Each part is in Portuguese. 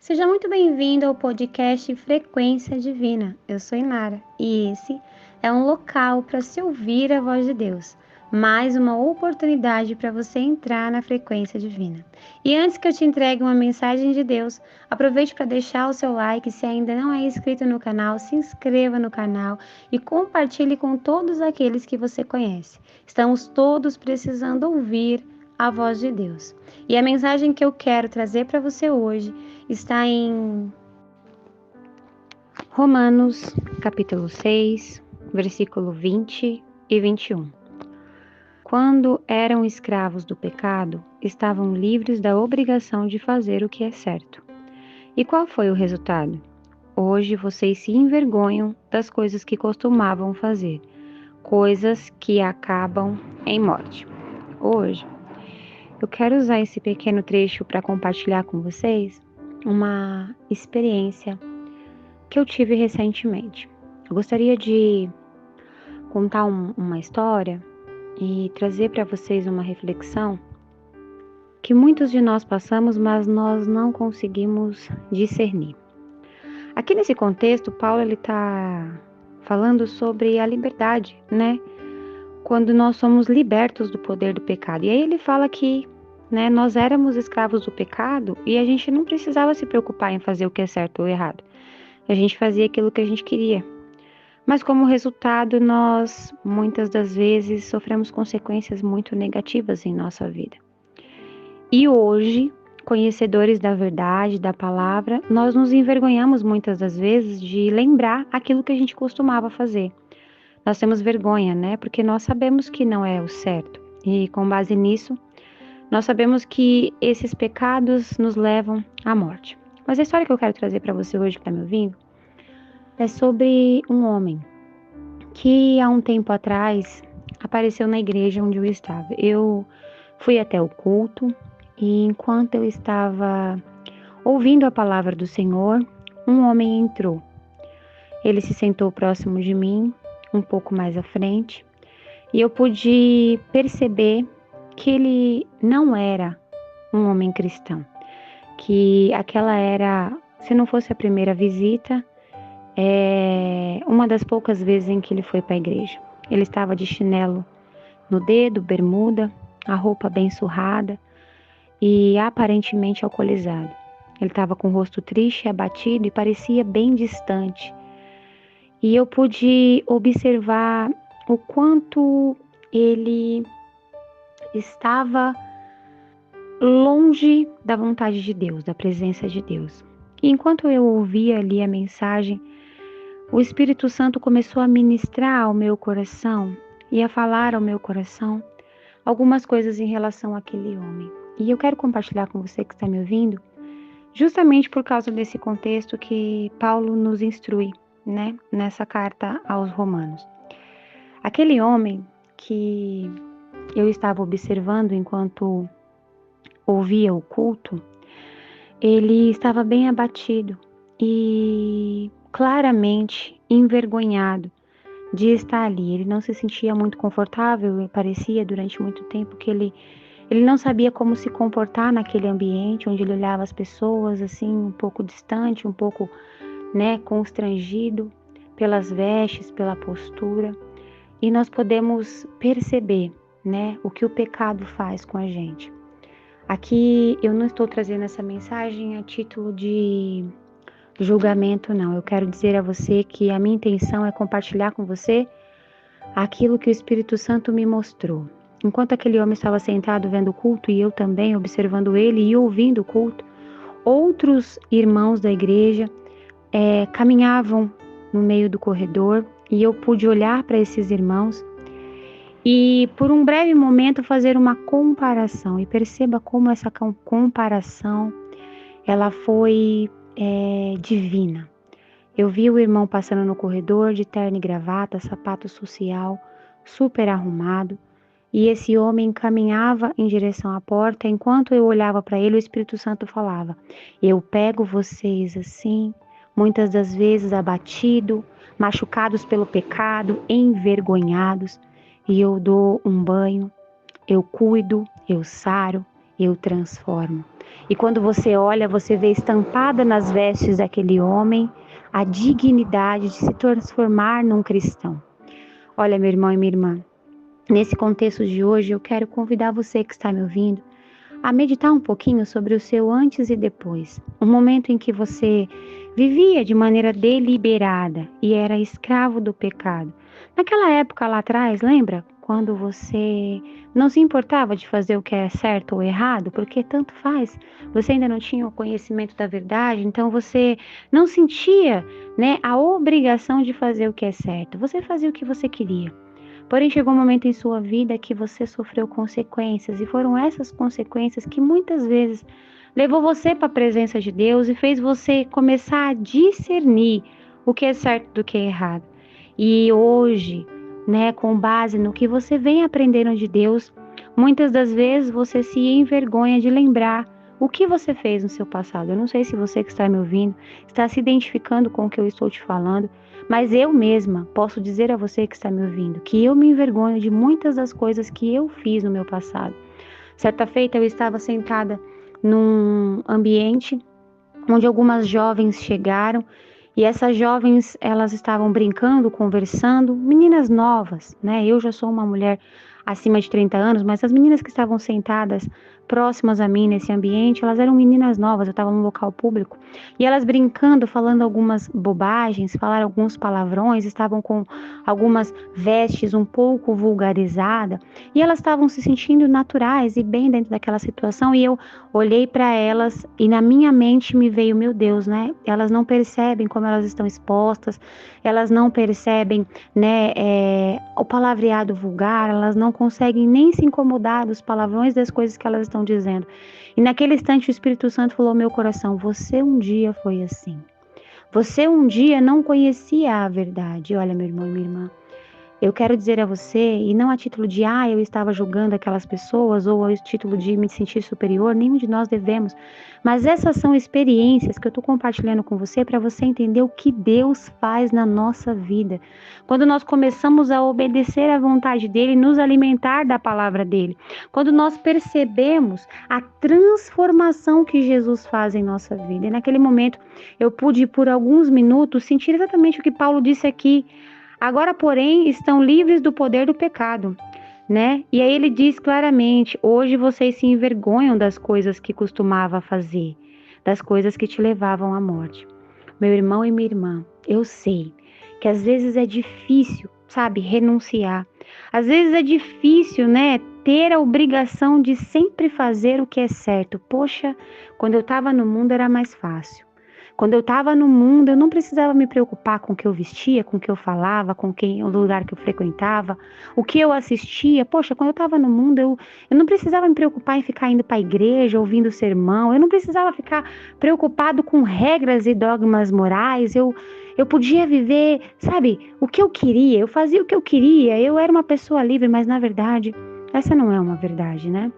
Seja muito bem-vindo ao podcast Frequência Divina. Eu sou Inara e esse é um local para se ouvir a voz de Deus, mais uma oportunidade para você entrar na frequência divina. E antes que eu te entregue uma mensagem de Deus, aproveite para deixar o seu like. Se ainda não é inscrito no canal, se inscreva no canal e compartilhe com todos aqueles que você conhece. Estamos todos precisando ouvir a voz de Deus. E a mensagem que eu quero trazer para você hoje está em Romanos, capítulo 6, versículo 20 e 21. Quando eram escravos do pecado, estavam livres da obrigação de fazer o que é certo. E qual foi o resultado? Hoje vocês se envergonham das coisas que costumavam fazer, coisas que acabam em morte. Hoje, eu quero usar esse pequeno trecho para compartilhar com vocês uma experiência que eu tive recentemente. Eu gostaria de contar uma história e trazer para vocês uma reflexão que muitos de nós passamos, mas nós não conseguimos discernir. Aqui nesse contexto, Paulo está falando sobre a liberdade, né? Quando nós somos libertos do poder do pecado. E aí ele fala que nós éramos escravos do pecado e a gente não precisava se preocupar em fazer o que é certo ou errado. A gente fazia aquilo que a gente queria. Mas como resultado, nós muitas das vezes sofremos consequências muito negativas em nossa vida. E hoje, conhecedores da verdade, da palavra, nós nos envergonhamos muitas das vezes de lembrar aquilo que a gente costumava fazer. Nós temos vergonha, porque nós sabemos que não é o certo. E com base nisso, nós sabemos que esses pecados nos levam à morte. Mas a história que eu quero trazer para você hoje que está me ouvindo é sobre um homem que há um tempo atrás apareceu na igreja onde eu estava. Eu fui até o culto e enquanto eu estava ouvindo a palavra do Senhor, um homem entrou. Ele se sentou próximo de mim, um pouco mais à frente, e eu pude perceber que ele não era um homem cristão, que aquela era, se não fosse a primeira visita, uma das poucas vezes em que ele foi para a igreja. Ele estava de chinelo no dedo, bermuda, a roupa bem surrada e aparentemente alcoolizado. Ele estava com o rosto triste, abatido e parecia bem distante. E eu pude observar o quanto ele estava longe da vontade de Deus, da presença de Deus. E enquanto eu ouvia ali a mensagem, o Espírito Santo começou a ministrar ao meu coração e a falar ao meu coração algumas coisas em relação àquele homem. E eu quero compartilhar com você que está me ouvindo, justamente por causa desse contexto que Paulo nos instrui, nessa carta aos Romanos. Aquele homem que eu estava observando enquanto ouvia o culto, ele estava bem abatido e claramente envergonhado de estar ali. Ele não se sentia muito confortável e parecia durante muito tempo que ele não sabia como se comportar naquele ambiente onde ele olhava as pessoas assim um pouco distante, um pouco constrangido pelas vestes, pela postura. E nós podemos perceber o que o pecado faz com a gente. Aqui eu não estou trazendo essa mensagem a título de julgamento, não. Eu quero dizer a você que a minha intenção é compartilhar com você aquilo que o Espírito Santo me mostrou. Enquanto aquele homem estava sentado vendo o culto e eu também observando ele e ouvindo o culto, outros irmãos da igreja caminhavam no meio do corredor e eu pude olhar para esses irmãos e por um breve momento fazer uma comparação. E perceba como essa comparação ela foi divina. Eu vi o irmão passando no corredor de terno e gravata, sapato social, super arrumado, e esse homem caminhava em direção à porta. Enquanto eu olhava para ele, o Espírito Santo falava: eu pego vocês assim, muitas das vezes abatido, machucados pelo pecado, envergonhados, e eu dou um banho, eu cuido, eu saro, eu transformo. E quando você olha, você vê estampada nas vestes daquele homem a dignidade de se transformar num cristão. Olha, meu irmão e minha irmã, nesse contexto de hoje, eu quero convidar você que está me ouvindo a meditar um pouquinho sobre o seu antes e depois. Um momento em que você vivia de maneira deliberada e era escravo do pecado. Naquela época lá atrás, lembra? Quando você não se importava de fazer o que é certo ou errado, porque tanto faz. Você ainda não tinha o conhecimento da verdade, então você não sentia, né, a obrigação de fazer o que é certo. Você fazia o que você queria. Porém, chegou um momento em sua vida que você sofreu consequências, e foram essas consequências que muitas vezes levou você para a presença de Deus e fez você começar a discernir o que é certo do que é errado. E hoje, né, com base no que você vem aprendendo de Deus, muitas das vezes você se envergonha de lembrar o que você fez no seu passado. Eu não sei se você que está me ouvindo está se identificando com o que eu estou te falando, mas eu mesma posso dizer a você que está me ouvindo que eu me envergonho de muitas das coisas que eu fiz no meu passado. Certa feita eu estava sentada num ambiente onde algumas jovens chegaram e essas jovens, elas estavam brincando, conversando, meninas novas, né? Eu já sou uma mulher acima de 30 anos, mas as meninas que estavam sentadas próximas a mim nesse ambiente, elas eram meninas novas, eu estava num local público, e elas brincando, falando algumas bobagens, falaram alguns palavrões, estavam com algumas vestes um pouco vulgarizadas, e elas estavam se sentindo naturais e bem dentro daquela situação, e eu olhei para elas e na minha mente me veio, meu Deus, né? Elas não percebem como elas estão expostas, elas não percebem, né, o palavreado vulgar, elas não conseguem nem se incomodar dos palavrões das coisas que elas estão dizendo. E naquele instante o Espírito Santo falou ao meu coração: você um dia foi assim. Você um dia não conhecia a verdade. Olha, meu irmão e minha irmã, eu quero dizer a você, e não a título de, eu estava julgando aquelas pessoas, ou a título de me sentir superior, nenhum de nós devemos. Mas essas são experiências que eu estou compartilhando com você para você entender o que Deus faz na nossa vida. Quando nós começamos a obedecer à vontade dEle, nos alimentar da palavra dEle. Quando nós percebemos a transformação que Jesus faz em nossa vida. E naquele momento, eu pude, por alguns minutos, sentir exatamente o que Paulo disse aqui. Agora, porém, estão livres do poder do pecado, né? E aí ele diz claramente: hoje vocês se envergonham das coisas que costumava fazer, das coisas que te levavam à morte. Meu irmão e minha irmã, eu sei que às vezes é difícil, sabe, renunciar. Às vezes é difícil, né, ter a obrigação de sempre fazer o que é certo. Poxa, quando eu estava no mundo era mais fácil. Quando eu estava no mundo, eu não precisava me preocupar com o que eu vestia, com o que eu falava, o lugar que eu frequentava, o que eu assistia. Poxa, quando eu estava no mundo, eu não precisava me preocupar em ficar indo para a igreja, ouvindo sermão. Eu não precisava ficar preocupado com regras e dogmas morais. Eu podia viver, sabe, o que eu queria. Eu fazia o que eu queria. Eu era uma pessoa livre, mas na verdade, essa não é uma verdade, né?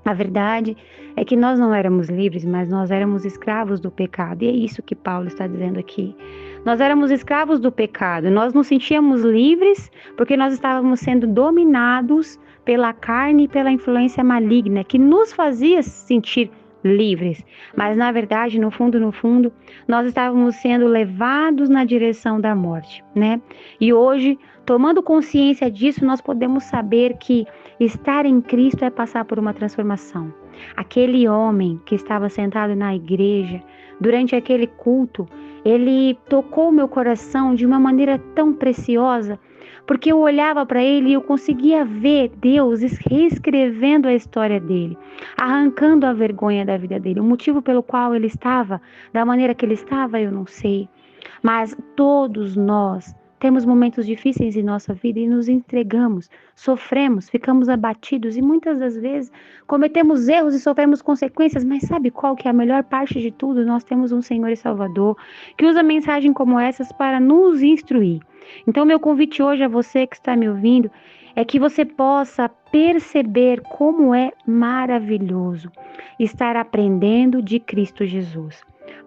A verdade é que nós não éramos livres, mas nós éramos escravos do pecado. E é isso que Paulo está dizendo aqui. Nós éramos escravos do pecado. Nós nos sentíamos livres porque nós estávamos sendo dominados pela carne e pela influência maligna que nos fazia sentir livres. Mas na verdade, no fundo, nós estávamos sendo levados na direção da morte, né? E hoje, tomando consciência disso, nós podemos saber que estar em Cristo é passar por uma transformação. Aquele homem que estava sentado na igreja, durante aquele culto, ele tocou meu coração de uma maneira tão preciosa, porque eu olhava para ele e eu conseguia ver Deus reescrevendo a história dele, arrancando a vergonha da vida dele. O motivo pelo qual ele estava, da maneira que ele estava, eu não sei. Mas todos nós temos momentos difíceis em nossa vida e nos entregamos, sofremos, ficamos abatidos e muitas das vezes cometemos erros e sofremos consequências, mas sabe qual que é a melhor parte de tudo? Nós temos um Senhor e Salvador que usa mensagens como essas para nos instruir. Então, meu convite hoje a você que está me ouvindo é que você possa perceber como é maravilhoso estar aprendendo de Cristo Jesus.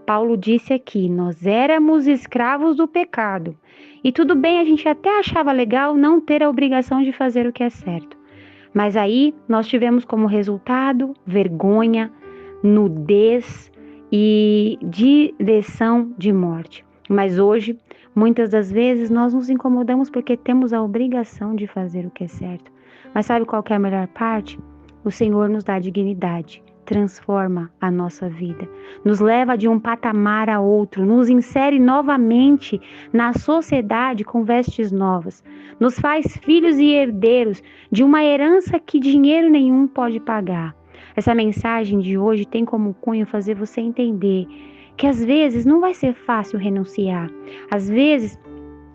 Paulo disse aqui: nós éramos escravos do pecado. E tudo bem, a gente até achava legal não ter a obrigação de fazer o que é certo. Mas aí nós tivemos como resultado vergonha, nudez e direção de morte. Mas hoje, muitas das vezes, nós nos incomodamos porque temos a obrigação de fazer o que é certo. Mas sabe qual que é a melhor parte? O Senhor nos dá dignidade, transforma a nossa vida, nos leva de um patamar a outro, nos insere novamente na sociedade com vestes novas, nos faz filhos e herdeiros de uma herança que dinheiro nenhum pode pagar. Essa mensagem de hoje tem como cunho fazer você entender que às vezes não vai ser fácil renunciar, às vezes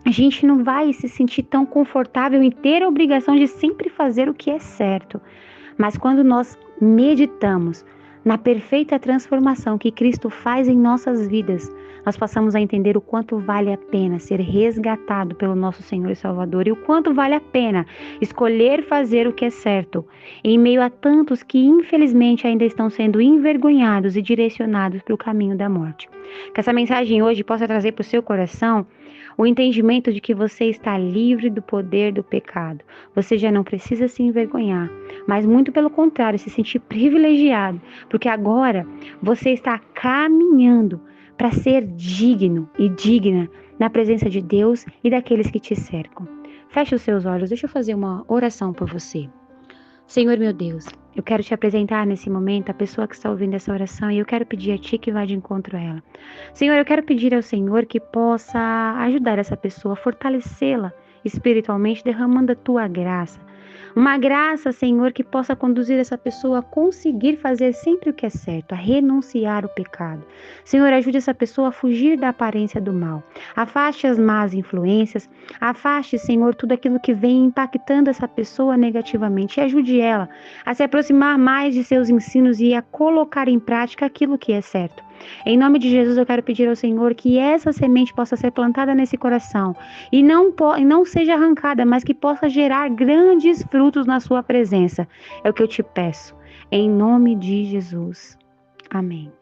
a gente não vai se sentir tão confortável em ter a obrigação de sempre fazer o que é certo. Mas quando nós meditamos na perfeita transformação que Cristo faz em nossas vidas, nós passamos a entender o quanto vale a pena ser resgatado pelo nosso Senhor e Salvador e o quanto vale a pena escolher fazer o que é certo, em meio a tantos que infelizmente ainda estão sendo envergonhados e direcionados para o caminho da morte. Que essa mensagem hoje possa trazer para o seu coração o entendimento de que você está livre do poder do pecado. Você já não precisa se envergonhar, mas muito pelo contrário, se sentir privilegiado, porque agora você está caminhando para ser digno e digna na presença de Deus e daqueles que te cercam. Feche os seus olhos, deixa eu fazer uma oração por você. Senhor meu Deus, eu quero te apresentar nesse momento a pessoa que está ouvindo essa oração e eu quero pedir a Ti que vá de encontro a ela. Senhor, eu quero pedir ao Senhor que possa ajudar essa pessoa, fortalecê-la espiritualmente, derramando a Tua graça. Uma graça, Senhor, que possa conduzir essa pessoa a conseguir fazer sempre o que é certo, a renunciar o pecado. Senhor, ajude essa pessoa a fugir da aparência do mal. Afaste as más influências, afaste, Senhor, tudo aquilo que vem impactando essa pessoa negativamente e ajude ela a se aproximar mais de seus ensinos e a colocar em prática aquilo que é certo. Em nome de Jesus, eu quero pedir ao Senhor que essa semente possa ser plantada nesse coração e não seja arrancada, mas que possa gerar grandes frutos na sua presença. É o que eu te peço. Em nome de Jesus. Amém.